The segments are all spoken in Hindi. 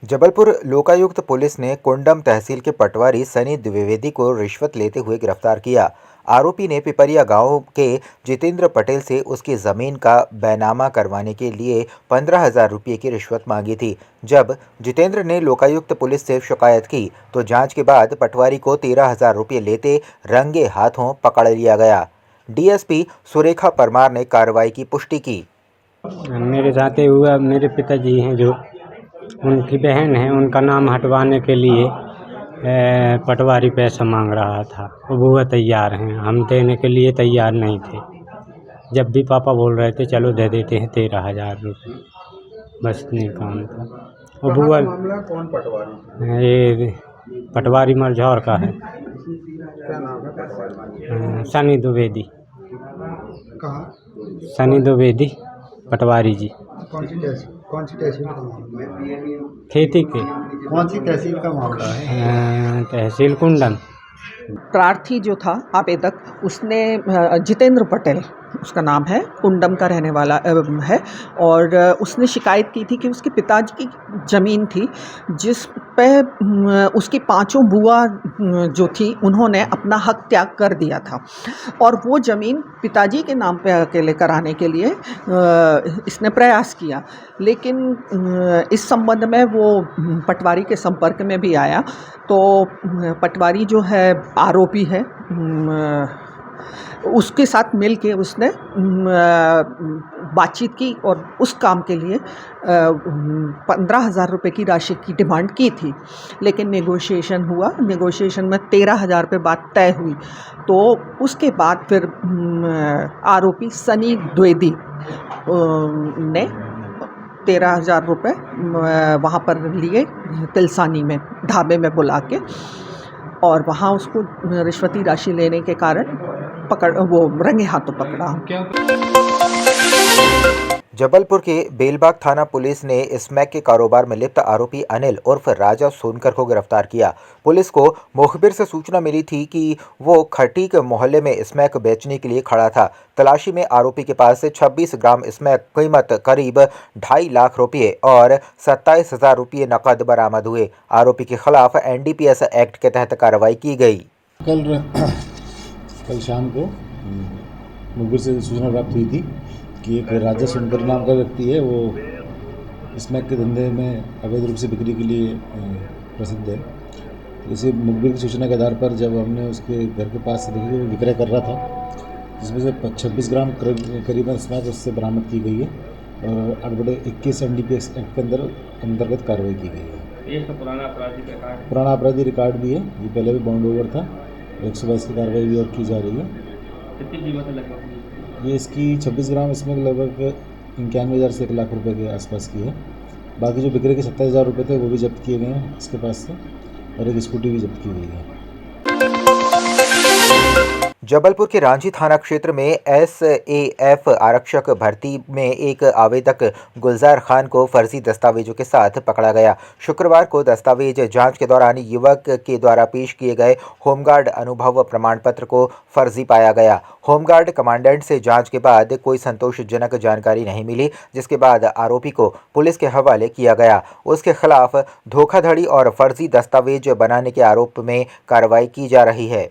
जबलपुर लोकायुक्त पुलिस ने कुंडम तहसील के पटवारी सनी द्विवेदी को रिश्वत लेते हुए गिरफ्तार किया। आरोपी ने पिपरिया गांव के जितेंद्र पटेल से उसकी जमीन का बैनामा करवाने के लिए 15,000 रुपये की रिश्वत मांगी थी। जब जितेंद्र ने लोकायुक्त पुलिस से शिकायत की तो जांच के बाद पटवारी को 13,000 रुपये लेते रंगे हाथों पकड़ लिया गया। डीएसपी सुरेखा परमार ने कार्रवाई की पुष्टि की। मेरे साथ हुआ, मेरे पिताजी हैं जो उनकी बहन है, उनका नाम हटवाने के लिए पटवारी पैसा मांग रहा था। वो तैयार हैं, हम देने के लिए तैयार नहीं थे। जब भी पापा बोल रहे थे चलो दे देते हैं 13,000 रुपये, बस नहीं काम था। वो बुआ कौन पटवारी? ये पटवारी मरझौर का है। क्या नाम है पटवारी? सनी द्विवेदी। कहाँ? सनी द्विवेदी पटवारी जी। कौन सी तहसील का मामला है? खेती के। कौन सी तहसील का मामला है? तहसील कुंडम। प्रार्थी जो था आवेदक, उसने जितेंद्र पटेल उसका नाम है, कुंडम का रहने वाला है, और उसने शिकायत की थी कि उसके पिताजी की ज़मीन थी जिस पे उसकी पांचों बुआ जो थी उन्होंने अपना हक त्याग कर दिया था, और वो ज़मीन पिताजी के नाम पे अकेले कराने के लिए इसने प्रयास किया। लेकिन इस संबंध में वो पटवारी के संपर्क में भी आया, तो पटवारी जो है आरोपी है, उसके साथ मिल के उसने बातचीत की और उस काम के लिए 15,000 रुपये की राशि की डिमांड की थी। लेकिन नेगोशिएशन हुआ, नेगोशिएशन में 13,000 रुपये बात तय हुई। तो उसके बाद फिर आरोपी सनी द्विवेदी ने 13,000 रुपये वहाँ पर लिए तिलसानी में ढाबे में बुला के, और वहाँ उसको रिश्वती राशि लेने के कारण वो रंगे हाथों पकड़ा। जबलपुर के बेलबाग थाना पुलिस ने स्मैक के कारोबार में लिप्त आरोपी अनिल उर्फ राजा सोनकर को गिरफ्तार किया। पुलिस को मुखबिर से सूचना मिली थी कि वो खटीक मोहल्ले में स्मैक बेचने के लिए खड़ा था। तलाशी में आरोपी के पास से 26 ग्राम स्मैक कीमत करीब 2.5 लाख रुपये और 27,000 रुपये नकद बरामद हुए। आरोपी के खिलाफ NDPS एक्ट के तहत कार्रवाई की गई। कल शाम को मुखबिर से सूचना प्राप्त हुई थी कि एक राजा सोनकर नाम का व्यक्ति है, वो स्मैक के धंधे में अवैध रूप से बिक्री के लिए प्रसिद्ध है। इसी मुखबिर की सूचना के आधार पर जब हमने उसके घर के पास से देखी, वो विक्रय कर रहा था, जिसमें से 26 ग्राम करीबन स्मैक उससे बरामद की गई है और 8/21 NDPS एक्ट के अंतर्गत कार्रवाई की गई है। ये तो पुराना आपराधिक रिकॉर्ड भी है, ये पहले भी बाउंड ओवर था। 122 की कार्रवाई भी और की जा रही है। कितनी कीमत लगभग? ये इसकी 26 ग्राम इसमें लगभग 91,000 से 1 लाख रुपए के आसपास की है। बाकी जो बिक्री के 27,000 रुपये थे वो भी जब्त किए गए हैं इसके पास से, और एक स्कूटी भी जब्त की गई है। जबलपुर के रांची थाना क्षेत्र में SAF आरक्षक भर्ती में एक आवेदक गुलजार खान को फर्जी दस्तावेजों के साथ पकड़ा गया। शुक्रवार को दस्तावेज जांच के दौरान युवक के द्वारा पेश किए गए होमगार्ड अनुभव प्रमाण पत्र को फर्जी पाया गया। होमगार्ड कमांडेंट से जांच के बाद कोई संतोषजनक जानकारी नहीं मिली, जिसके बाद आरोपी को पुलिस के हवाले किया गया। उसके खिलाफ धोखाधड़ी और फर्जी दस्तावेज बनाने के आरोप में कार्रवाई की जा रही है।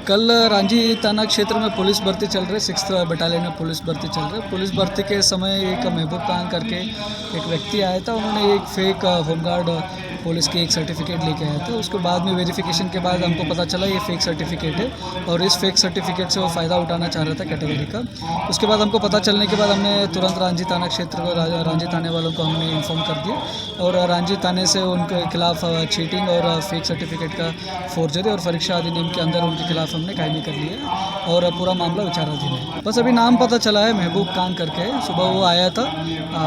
कल रांची थाना क्षेत्र में पुलिस भर्ती चल रही है, 6th बटालियन में पुलिस भर्ती चल रही है। पुलिस भर्ती के समय एक महबूब खान करके एक व्यक्ति आया था, उन्होंने एक फेक होमगार्ड पुलिस की एक सर्टिफिकेट लेके आया था। उसके बाद में वेरिफिकेशन के बाद हमको पता चला ये फेक सर्टिफिकेट है, और इस फेक सर्टिफिकेट से वो फ़ायदा उठाना चाह रहा था कैटेगरी का। उसके बाद हमको पता चलने के बाद हमने तुरंत रांची थाना क्षेत्र को, रांची थाने वालों को हमने इन्फॉर्म कर दिया, और रांची थाने से उनके खिलाफ चीटिंग और फेक सर्टिफिकेट का फोर्जरी और परीक्षा अधिनियम के अंदर उनके खिलाफ हमने कायमी कर लिया, और पूरा मामला विचाराधीन है। बस अभी नाम पता चला है, महबूब खान करके। सुबह वो आया था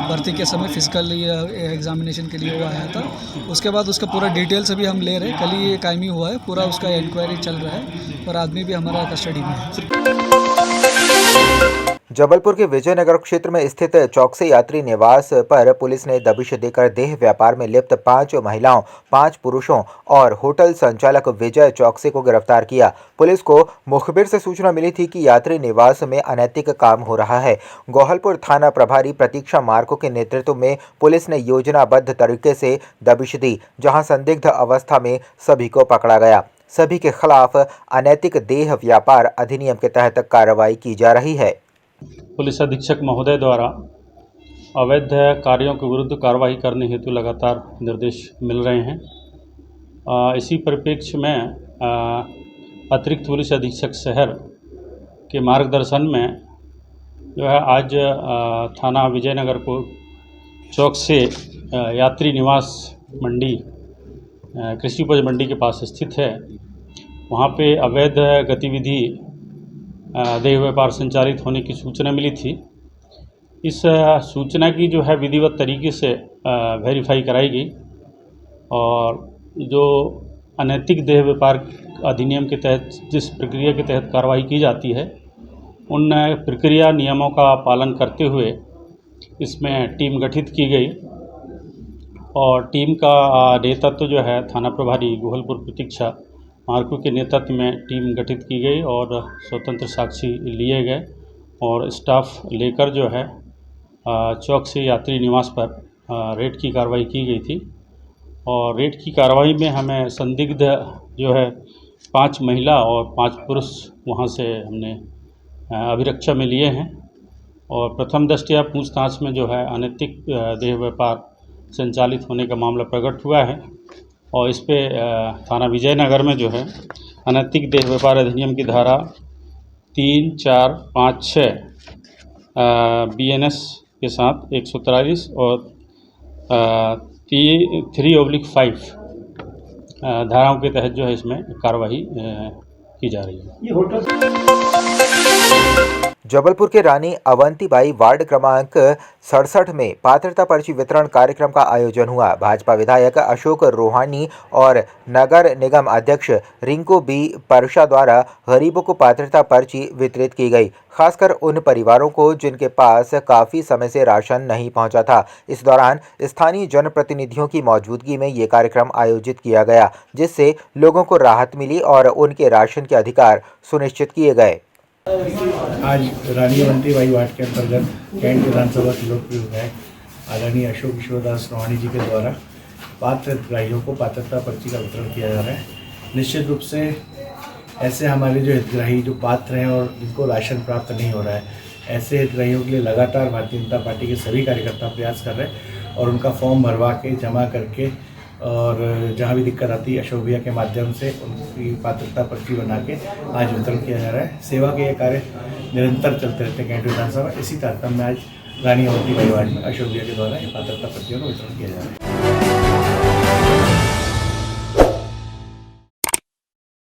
भर्ती के समय, फिजिकल एग्जामिनेशन के लिए वो आया था। उसके बाद उसका पूरा डिटेल्स अभी हम ले रहे हैं। कल ही ये कायमी हुआ है, पूरा उसका इंक्वायरी चल रहा है, और आदमी भी हमारा कस्टडी में है। जबलपुर के विजयनगर क्षेत्र में स्थित चौकसी यात्री निवास पर पुलिस ने दबिश देकर देह व्यापार में लिप्त 5 महिलाओं, 5 पुरुषों और होटल संचालक विजय चौकसी को गिरफ्तार किया। पुलिस को मुखबिर से सूचना मिली थी कि यात्री निवास में अनैतिक काम हो रहा है। गोहलपुर थाना प्रभारी प्रतीक्षा मार्को के नेतृत्व में पुलिस ने योजनाबद्ध तरीके से दबिश दी, जहां संदिग्ध अवस्था में सभी को पकड़ा गया। सभी के खिलाफ अनैतिक देह व्यापार अधिनियम के तहत कार्रवाई की जा रही है। पुलिस अधीक्षक महोदय द्वारा अवैध कार्यों के विरुद्ध कार्रवाई करने हेतु लगातार निर्देश मिल रहे हैं। इसी परिप्रेक्ष्य में अतिरिक्त पुलिस अधीक्षक शहर के मार्गदर्शन में जो है आज थाना विजयनगर को चौक से यात्री निवास मंडी कृषि उपज मंडी के पास स्थित है, वहाँ पे अवैध गतिविधि देह व्यापार संचालित होने की सूचना मिली थी। इस सूचना की जो है विधिवत तरीके से वेरीफाई कराई गई और जो अनैतिक देह व्यापार अधिनियम के तहत जिस प्रक्रिया के तहत कार्रवाई की जाती है, उन प्रक्रिया नियमों का पालन करते हुए इसमें टीम गठित की गई और टीम का नेतृत्व जो है थाना प्रभारी गोहलपुर प्रतीक्षा मार्को के नेतृत्व में टीम गठित की गई और स्वतंत्र साक्षी लिए गए और स्टाफ लेकर जो है चौक से यात्री निवास पर रेड की कार्रवाई की गई थी। और रेड की कार्रवाई में हमें संदिग्ध जो है 5 महिला और 5 पुरुष वहां से हमने अभिरक्षा में लिए हैं और प्रथम दृष्टया पूछताछ में जो है अनैतिक देह व्यापार संचालित होने का मामला प्रकट हुआ है और इस पे थाना विजयनगर में जो है अनैतिक देह व्यापार अधिनियम की धारा 3, 4, 5, 6 BNS के साथ 143 और 3/5 धाराओं के तहत जो है इसमें कार्रवाई की जा रही है। जबलपुर के रानी अवंतीबाई वार्ड क्रमांक 67 में पात्रता पर्ची वितरण कार्यक्रम का आयोजन हुआ। भाजपा विधायक अशोक रोहानी और नगर निगम अध्यक्ष रिंकू बी परशा द्वारा गरीबों को पात्रता पर्ची वितरित की गई, खासकर उन परिवारों को जिनके पास काफ़ी समय से राशन नहीं पहुंचा था। इस दौरान स्थानीय जनप्रतिनिधियों की मौजूदगी में ये कार्यक्रम आयोजित किया गया, जिससे लोगों को राहत मिली और उनके राशन के अधिकार सुनिश्चित किए गए। आज रानी अवंतीबाई वार्ड के अंतर्गत कैंट विधानसभा के लोकप्रिय विधायक आदरणीय अशोक किशोरदास रोहानी जी के द्वारा पात्र हितग्राहियों को पात्रता पर्ची का वितरण किया जा रहा है। निश्चित रूप से ऐसे हमारे जो हितग्राही जो पात्र हैं और जिनको राशन प्राप्त नहीं हो रहा है, ऐसे हितग्राहियों के लिए लगातार भारतीय जनता पार्टी के सभी कार्यकर्ता प्रयास कर रहे हैं और उनका फॉर्म भरवा के जमा करके और जहाँ भी दिक्कत आती है अशोक भैया के माध्यम से उनकी पात्रता पर्ची बना के आज वितरण किया जा रहा है। सेवा के ये कार्य निरंतर चलते रहते हैं कैंट विधानसभा। इसी तारतम्य में आज रानी अवंतीबाई वार्ड में अशोक भैया के द्वारा ये पात्रता पर्चियों का वितरण किया जा रहा है।